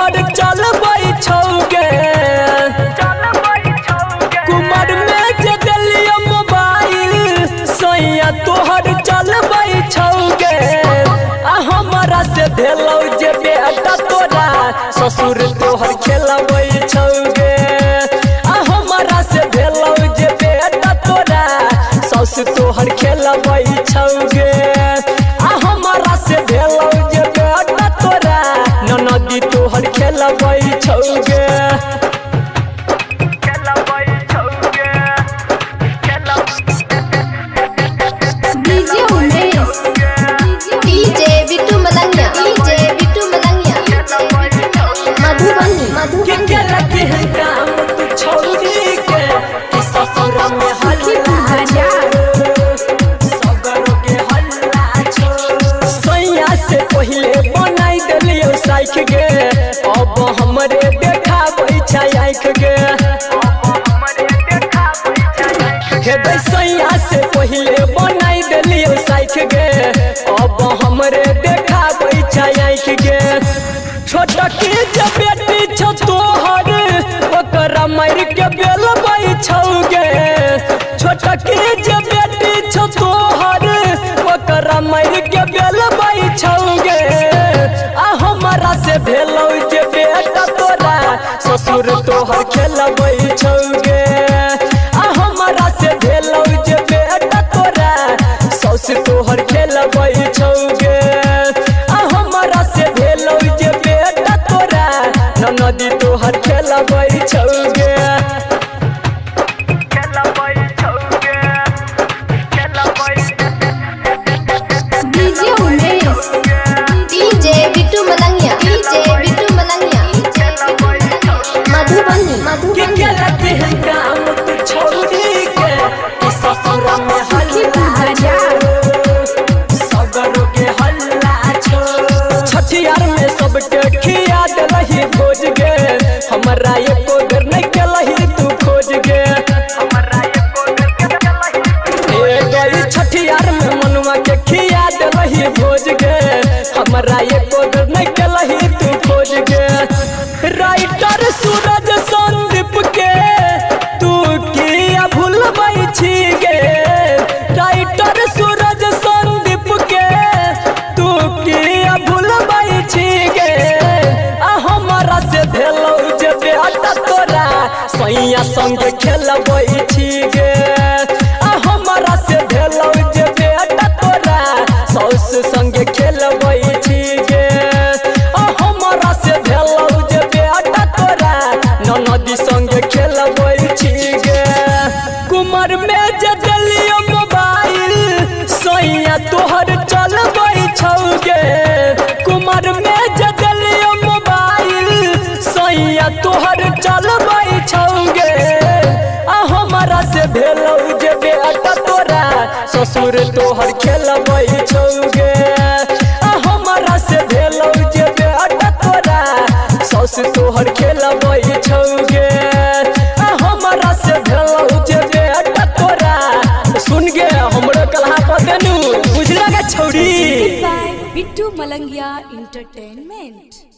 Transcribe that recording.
तोहर चलबै छौगे कुमार में जे दिलियो मोबाइल सैया तोहर चलबै छौगे हमरा से भेलौ जे बेटा तोरा ससुर तोहर खेलबै छौगे हमरा से भेलौ जे बेटा तोरा सस तोहर खेलबै छौगे हमरा से भेलौ जे बेटा तोरा ननदी तोहर खेलबै छौगे गे अब हमरे देखाबै छै आँख गे हे सैया से पहिले बनाई देलियो साइख गे अब हमरे देखाबै छै आँख गे छोटा के जे बेटी छौ तोहर ओकरा मारि के बेलबै छौगे छोटा के जे बेटी छौ तोहर ओकरा मारि के बेलबै छौगे हमरा से भेलौ जे बेटा तोरा ससुर तोहर खेलबै छौगे हमरा से भेलौ जे बेटा तोरा सस तोहर खेलबै छौगे हमरा से भेलौ जे बेटा तोरा ननदी तोहर खेलबै छौगे छठियार में सबके खिया देलही भोज गे हमरा एको बेर नहीं केलही तू खोज गे छठियार में मनुआ के खिया देलही भोज गे हमरा एको बेर नहीं केलही तू खोज गे राइटर सूरज संदीप के तू किया भूलबै छी गे राइटर सूरज संदीप के तू किया भूलबै छी गे हमरा से भेलौ जे बेटा तोरा सैया संगे खेलबै छी गे हमरा से भेलौ जे बेटा तोरा सौस संगे खेलबै छी गे हमरा से भेलौ जे बेटा तोरा ननदी संगे खेलबै छी गे कुमार में जे दिलियो मोबाइल सैया तोहर चलबै छौगे कुमार में जे दिलियो मोबाइल सैया तोहर चलबै छौगे हमरा से भेलौ जे बेटा तोरा ससुर तोहर खेलबै छौगे हमरा से भेलौ जे बेटा तोरा सस तोहर खेलबै छौगे हमरा से भेलौ जे बेटा तोरा सुन गे हमरो कलहा पदेनु बुझला गे छौरी बिट्टू मलंगिया एंटरटेनमेंट।